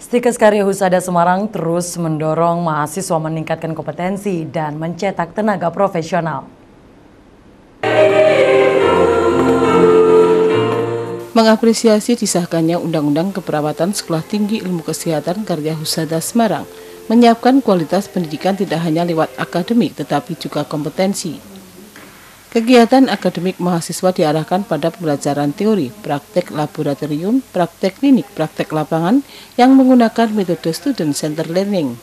Stikes Karya Husada Semarang terus mendorong mahasiswa meningkatkan kompetensi dan mencetak tenaga profesional. Mengapresiasi disahkannya Undang-Undang Keperawatan Sekolah Tinggi Ilmu Kesehatan Karya Husada Semarang, menyiapkan kualitas pendidikan tidak hanya lewat akademik tetapi juga kompetensi. Kegiatan akademik mahasiswa diarahkan pada pembelajaran teori, praktek laboratorium, praktek klinik, praktek lapangan yang menggunakan metode student-centered learning.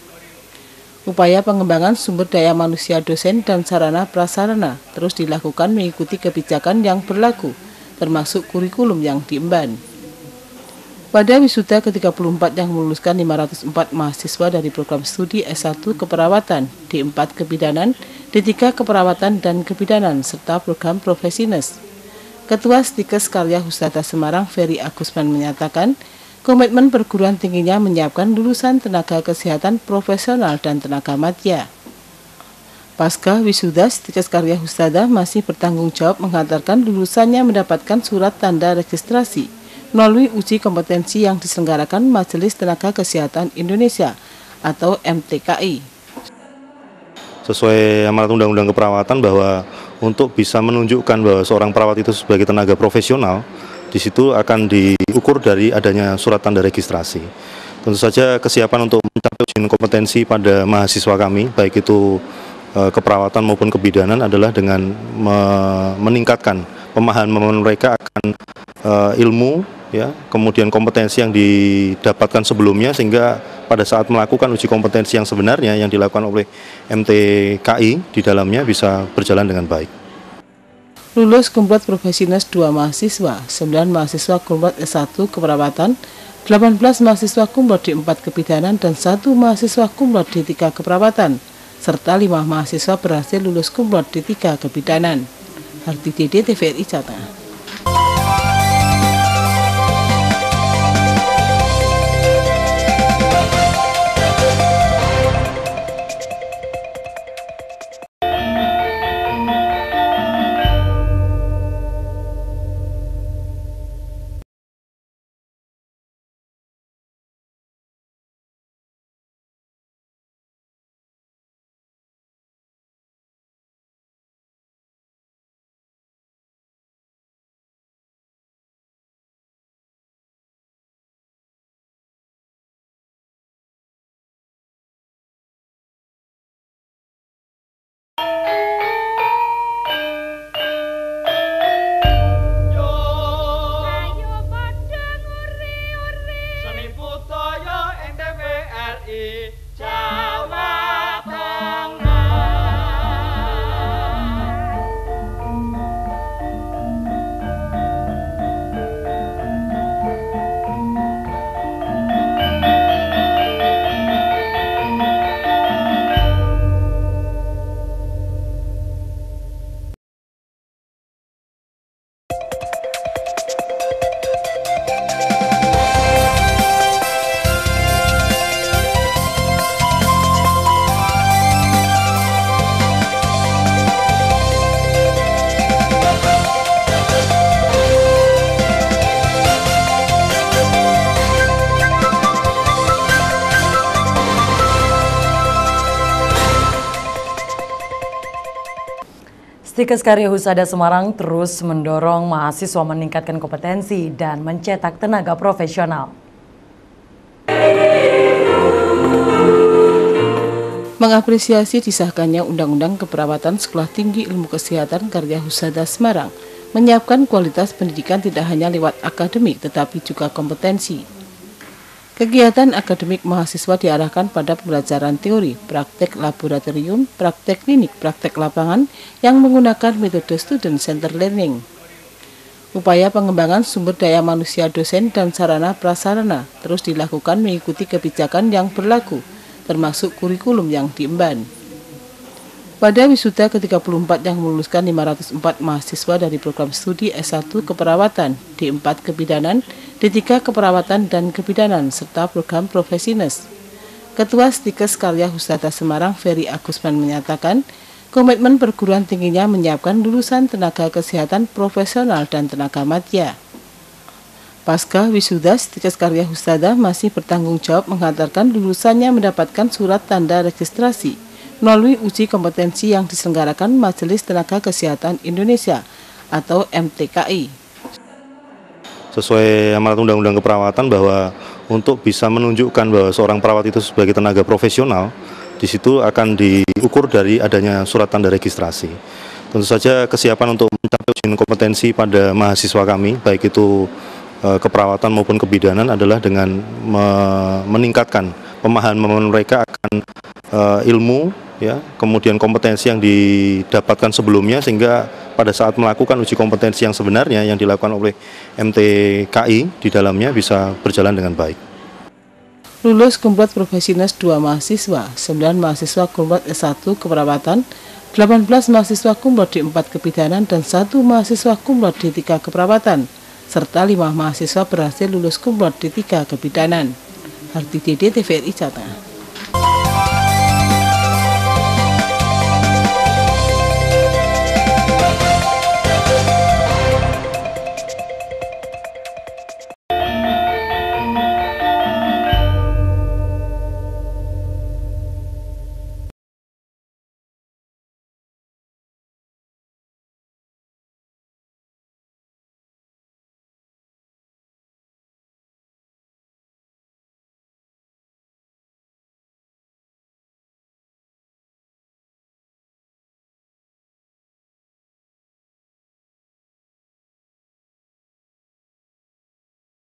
Upaya pengembangan sumber daya manusia dosen dan sarana prasarana terus dilakukan mengikuti kebijakan yang berlaku, termasuk kurikulum yang diemban. Pada wisuda ke-34 yang meluluskan 504 mahasiswa dari program studi S1 Keperawatan, D4 Kebidanan, D3 Keperawatan dan Kebidanan, serta program Profesines. Ketua Stikes Karya Husada Semarang, Ferry Agusman, menyatakan, komitmen perguruan tingginya menyiapkan lulusan tenaga kesehatan profesional dan tenaga madya. Pasca wisuda, Stikes Karya Husada masih bertanggung jawab mengantarkan lulusannya mendapatkan surat tanda registrasi melalui uji kompetensi yang diselenggarakan Majelis Tenaga Kesehatan Indonesia atau MTKI. Sesuai amanat Undang-Undang Keperawatan bahwa untuk bisa menunjukkan bahwa seorang perawat itu sebagai tenaga profesional, di situ akan diukur dari adanya surat tanda registrasi. Tentu saja kesiapan untuk mencapai ujian kompetensi pada mahasiswa kami, baik itu keperawatan maupun kebidanan, adalah dengan meningkatkan pemahaman mereka akan ilmu, ya, kemudian kompetensi yang didapatkan sebelumnya, sehingga pada saat melakukan uji kompetensi yang sebenarnya yang dilakukan oleh MTKI di dalamnya bisa berjalan dengan baik. Lulus kumlot Profesines 2 mahasiswa, 9 mahasiswa kumlot S1 Keperawatan, 18 mahasiswa kumlot D4 Kebidanan, dan 1 mahasiswa kumlot D3 Keperawatan, serta 5 mahasiswa berhasil lulus kumlot D3 Kebidanan. Harti Dede, TVRI Jawa Tengah. Stikes Karya Husada Semarang terus mendorong mahasiswa meningkatkan kompetensi dan mencetak tenaga profesional. Mengapresiasi disahkannya Undang-Undang Keperawatan Sekolah Tinggi Ilmu Kesehatan Karya Husada Semarang, menyiapkan kualitas pendidikan tidak hanya lewat akademik tetapi juga kompetensi. Kegiatan akademik mahasiswa diarahkan pada pembelajaran teori, praktek laboratorium, praktek klinik, praktek lapangan yang menggunakan metode student-centered learning. Upaya pengembangan sumber daya manusia dosen dan sarana prasarana terus dilakukan mengikuti kebijakan yang berlaku, termasuk kurikulum yang diemban. Pada wisuda ke-34 yang meluluskan 504 mahasiswa dari program studi S1 Keperawatan, D4 Kebidanan, D3 Keperawatan dan Kebidanan, serta program Profesines. Ketua Stikes Karya Husada Semarang, Ferry Agusman, menyatakan, komitmen perguruan tingginya menyiapkan lulusan tenaga kesehatan profesional dan tenaga madya. Pasca wisuda, Setikes Karya Husada masih bertanggung jawab menghantarkan lulusannya mendapatkan surat tanda registrasi melalui uji kompetensi yang diselenggarakan Majelis Tenaga Kesehatan Indonesia atau MTKI. Sesuai amanat Undang-Undang Keperawatan bahwa untuk bisa menunjukkan bahwa seorang perawat itu sebagai tenaga profesional, di situ akan diukur dari adanya surat tanda registrasi. Tentu saja kesiapan untuk mencapai ujian kompetensi pada mahasiswa kami, baik itu keperawatan maupun kebidanan, adalah dengan meningkatkan pemahaman mereka akan ilmu, ya, kemudian kompetensi yang didapatkan sebelumnya, sehingga pada saat melakukan uji kompetensi yang sebenarnya yang dilakukan oleh MTKI di dalamnya bisa berjalan dengan baik. Lulus Kumlot Profesinas 2 mahasiswa, 9 mahasiswa Kumlot S1 Keperawatan, 18 mahasiswa Kumlot D4 Kebidanan, dan 1 mahasiswa Kumlot D3 Keperawatan, serta 5 mahasiswa berhasil lulus Kumlot D3 Kebidanan. Harti Dede, TVRI Jateng.